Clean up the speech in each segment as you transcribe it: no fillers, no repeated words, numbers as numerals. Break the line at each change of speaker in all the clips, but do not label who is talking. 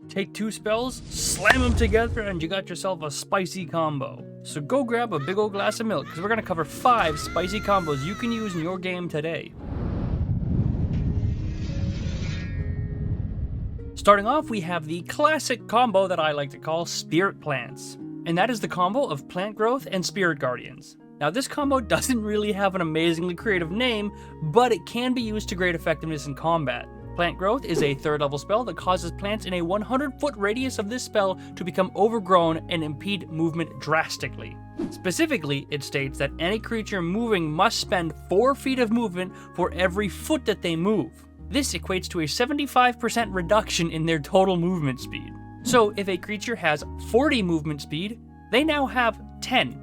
Take two spells, slam them together, and you got yourself a spicy combo. So go grab a big old glass of milk, because we're going to cover 5 spicy combos you can use in your game today. Starting off, we have the classic combo that I like to call Spirit Plants, and that is the combo of Plant Growth and Spirit Guardians. Now this combo doesn't really have an amazingly creative name, but it can be used to great effectiveness in combat. Plant Growth is a 3rd level spell that causes plants in a 100-foot radius of this spell to become overgrown and impede movement drastically. Specifically, it states that any creature moving must spend 4 feet of movement for every foot that they move. This equates to a 75% reduction in their total movement speed. So if a creature has 40 movement speed, they now have 10.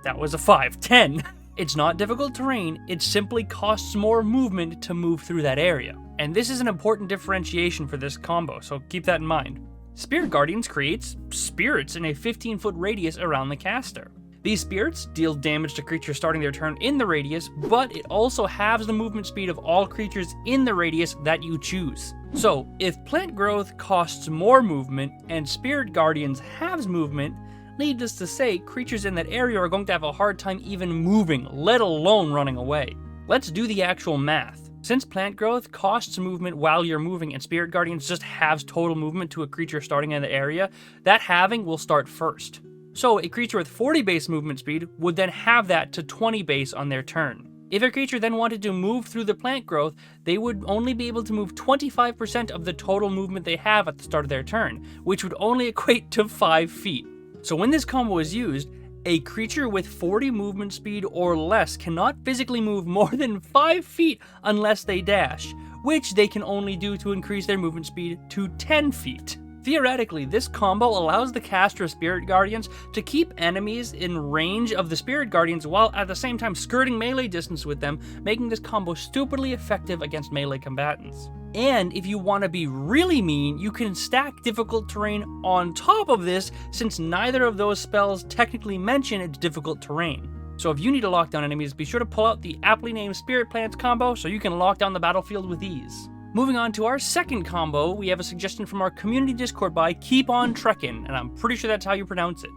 That was a 5, 10. It's not difficult terrain, it simply costs more movement to move through that area. And this is an important differentiation for this combo, so keep that in mind. Spirit Guardians creates spirits in a 15-foot radius around the caster. These spirits deal damage to creatures starting their turn in the radius, but it also halves the movement speed of all creatures in the radius that you choose. So, if Plant Growth costs more movement and Spirit Guardians halves movement, needless to say, creatures in that area are going to have a hard time even moving, let alone running away. Let's do the actual math. Since Plant Growth costs movement while you're moving and Spirit Guardians just halves total movement to a creature starting in the area, that halving will start first. So a creature with 40 base movement speed would then have that to 20 base on their turn. If a creature then wanted to move through the Plant Growth, they would only be able to move 25% of the total movement they have at the start of their turn, which would only equate to 5 feet. So when this combo is used, a creature with 40 movement speed or less cannot physically move more than 5 feet unless they dash, which they can only do to increase their movement speed to 10 feet. Theoretically, this combo allows the caster of Spirit Guardians to keep enemies in range of the Spirit Guardians while at the same time skirting melee distance with them, making this combo stupidly effective against melee combatants. And if you want to be really mean, you can stack difficult terrain on top of this, since neither of those spells technically mention it's difficult terrain. So if you need to lock down enemies, be sure to pull out the aptly named Spirit Plants combo so you can lock down the battlefield with ease. Moving on to our second combo, we have a suggestion from our community Discord by Keep On Trekkin', and I'm pretty sure that's how you pronounce it.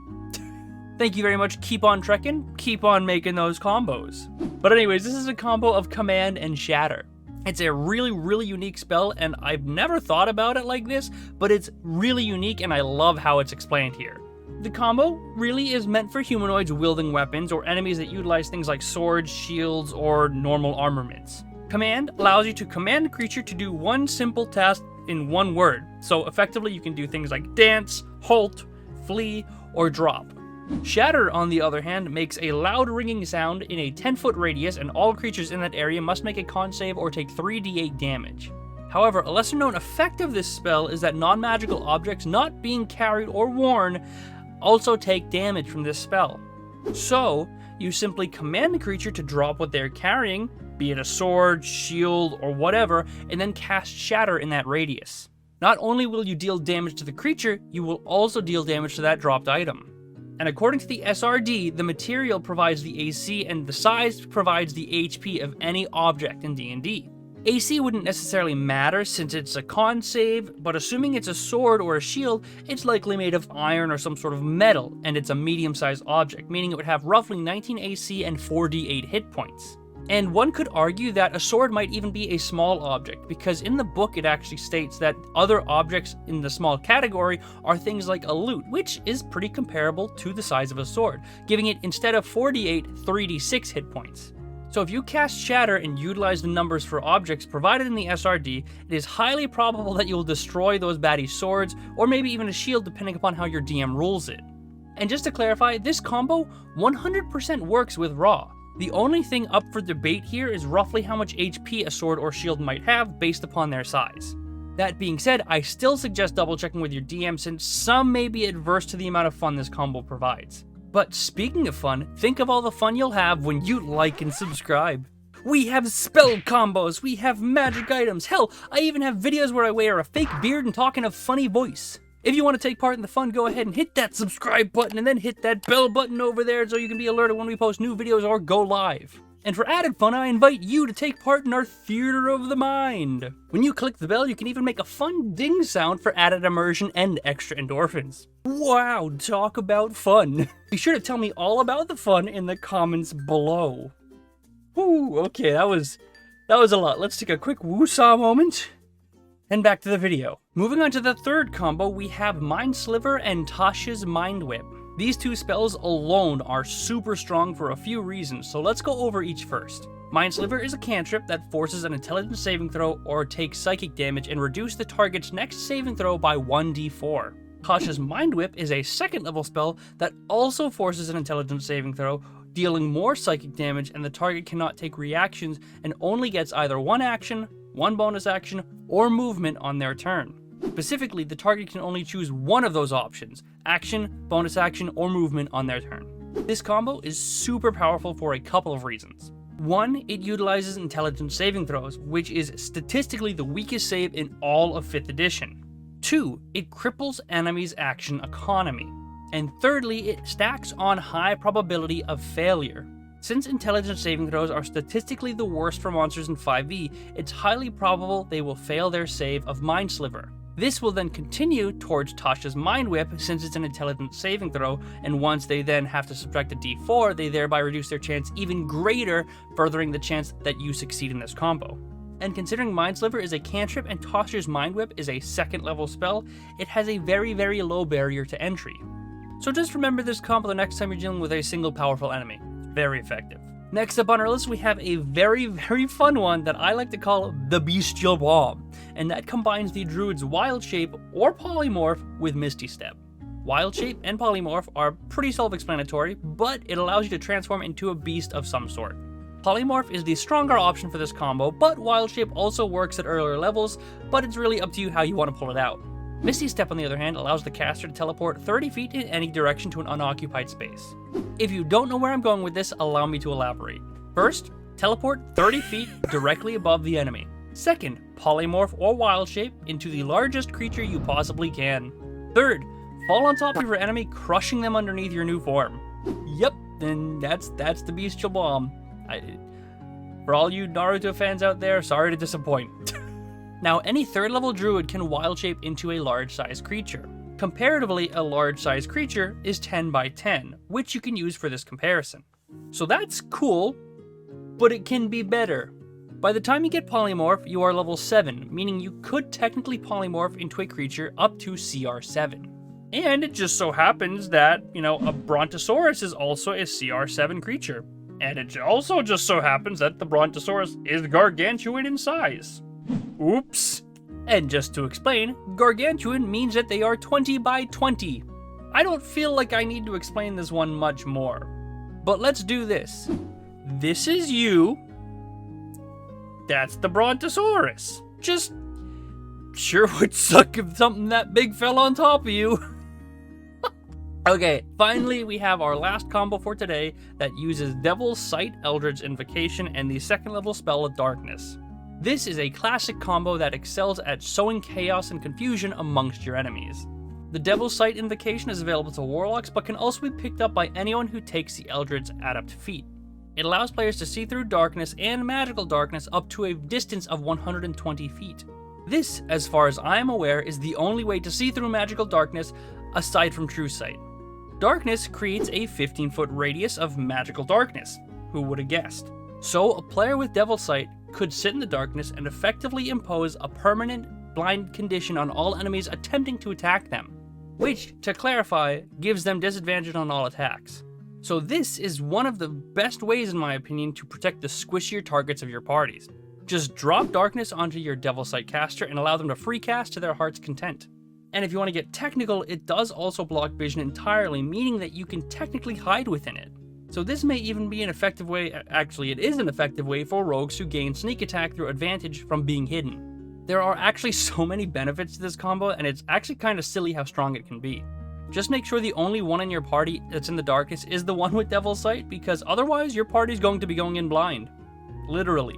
Thank you very much, Keep On Trekkin', keep on making those combos. But anyways, this is a combo of Command and Shatter. It's a really unique spell, and I've never thought about it like this, but it's really unique and I love how it's explained here. The combo really is meant for humanoids wielding weapons or enemies that utilize things like swords, shields, or normal armaments. Command allows you to command a creature to do one simple task in one word, so effectively you can do things like dance, halt, flee, or drop. Shatter, on the other hand, makes a loud ringing sound in a 10-foot radius, and all creatures in that area must make a con save or take 3d8 damage. However, a lesser known effect of this spell is that non-magical objects not being carried or worn also take damage from this spell. So, you simply command the creature to drop what they're carrying, be it a sword, shield, or whatever, and then cast Shatter in that radius. Not only will you deal damage to the creature, you will also deal damage to that dropped item. And according to the SRD, the material provides the AC and the size provides the HP of any object in D&D. AC wouldn't necessarily matter since it's a con save, but assuming it's a sword or a shield, it's likely made of iron or some sort of metal, and it's a medium-sized object, meaning it would have roughly 19 AC and 4d8 hit points. And one could argue that a sword might even be a small object, because in the book it actually states that other objects in the small category are things like a lute, which is pretty comparable to the size of a sword, giving it instead of 4d8, 3d6 hit points. So if you cast Shatter and utilize the numbers for objects provided in the SRD, it is highly probable that you will destroy those baddie swords, or maybe even a shield depending upon how your DM rules it. And just to clarify, this combo 100% works with Raw. The only thing up for debate here is roughly how much HP a sword or shield might have based upon their size. That being said, I still suggest double checking with your DM since some may be adverse to the amount of fun this combo provides. But speaking of fun, think of all the fun you'll have when you like and subscribe. We have spell combos, we have magic items, hell, I even have videos where I wear a fake beard and talk in a funny voice. If you want to take part in the fun, go ahead and hit that subscribe button and then hit that bell button over there so you can be alerted when we post new videos or go live. And for added fun, I invite you to take part in our Theater of the Mind. When you click the bell, you can even make a fun ding sound for added immersion and extra endorphins. Wow, talk about fun. Be sure to tell me all about the fun in the comments below. Whew, okay, that was a lot. Let's take a quick woosah moment. And back to the video. Moving on to the third combo, we have Mind Sliver and Tasha's Mind Whip. These two spells alone are super strong for a few reasons, so let's go over each first. Mind Sliver is a cantrip that forces an intelligence saving throw or takes psychic damage and reduce the target's next saving throw by 1d4. Tasha's Mind Whip is a second level spell that also forces an intelligence saving throw, dealing more psychic damage, and the target cannot take reactions and only gets either one action, one bonus action, or movement on their turn. Specifically, the target can only choose one of those options, action, bonus action, or movement on their turn. This combo is super powerful for a couple of reasons. One, it utilizes intelligence saving throws, which is statistically the weakest save in all of 5th edition. Two, it cripples enemies' action economy. And thirdly, it stacks on high probability of failure. Since intelligence saving throws are statistically the worst for monsters in 5e, it's highly probable they will fail their save of Mind Sliver. This will then continue towards Tasha's Mind Whip since it's an intelligence saving throw, and once they then have to subtract a d4, they thereby reduce their chance even greater, furthering the chance that you succeed in this combo. And considering Mind Sliver is a cantrip and Tasha's Mind Whip is a 2nd level spell, it has a very, very low barrier to entry. So just remember this combo the next time you're dealing with a single powerful enemy. It's very effective. Next up on our list, we have a very, very fun one that I like to call the Bestial Bomb, and that combines the Druid's Wild Shape or Polymorph with Misty Step. Wild Shape and Polymorph are pretty self-explanatory, but it allows you to transform into a beast of some sort. Polymorph is the stronger option for this combo, but Wild Shape also works at earlier levels, but it's really up to you how you want to pull it out. Misty Step, on the other hand, allows the caster to teleport 30 feet in any direction to an unoccupied space. If you don't know where I'm going with this, allow me to elaborate. First, teleport 30 feet directly above the enemy. Second, polymorph or wild shape into the largest creature you possibly can. Third, fall on top of your enemy, crushing them underneath your new form. Yep, and that's the Bestial Bomb. For all you Naruto fans out there, sorry to disappoint. Now, any 3rd level druid can wild shape into a large-sized creature. Comparatively, a large-sized creature is 10 by 10, which you can use for this comparison. So that's cool, but it can be better. By the time you get polymorph, you are level 7, meaning you could technically polymorph into a creature up to CR 7. And it just so happens that, a Brontosaurus is also a CR 7 creature. And it also just so happens that the Brontosaurus is gargantuan in size. Oops. And just to explain, gargantuan means that they are 20 by 20. I don't feel like I need to explain this one much more. But let's do this. This is you. That's the Brontosaurus. Just sure would suck if something that big fell on top of you. Okay, finally we have our last combo for today that uses Devil's Sight, Eldritch Invocation, and the 2nd level spell of Darkness. This is a classic combo that excels at sowing chaos and confusion amongst your enemies. The Devil's Sight Invocation is available to Warlocks, but can also be picked up by anyone who takes the Eldritch Adept feat. It allows players to see through darkness and magical darkness up to a distance of 120 feet. This, as far as I am aware, is the only way to see through magical darkness aside from True Sight. Darkness creates a 15-foot radius of magical darkness. Who would have guessed? So a player with Devil's Sight could sit in the darkness and effectively impose a permanent blind condition on all enemies attempting to attack them, which, to clarify, gives them disadvantage on all attacks. So this is one of the best ways, in my opinion, to protect the squishier targets of your parties. Just drop darkness onto your Devil's Sight caster and allow them to free cast to their heart's content. And if you want to get technical, it does also block vision entirely, meaning that you can technically hide within it. So this may even be an effective way, actually it is an effective way for rogues who gain sneak attack through advantage from being hidden. There are actually so many benefits to this combo, and it's actually kind of silly how strong it can be. Just make sure the only one in your party that's in the darkness is the one with Devil's Sight, because otherwise your party's going to be going in blind. Literally.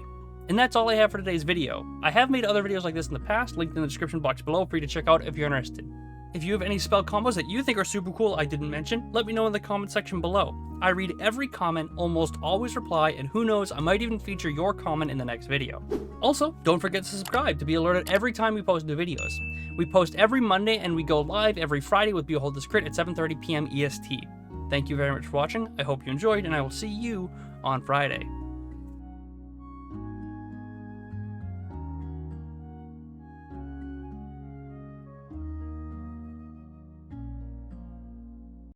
And that's all I have for today's video. I have made other videos like this in the past, linked in the description box below for you to check out if you're interested. If you have any spell combos that you think are super cool I didn't mention, let me know in the comment section below. I read every comment, almost always reply, and who knows, I might even feature your comment in the next video. Also, don't forget to subscribe to be alerted every time we post new videos. We post every Monday and we go live every Friday with Behold This Crit at 7:30 PM EST. Thank you very much for watching, I hope you enjoyed, and I will see you on Friday.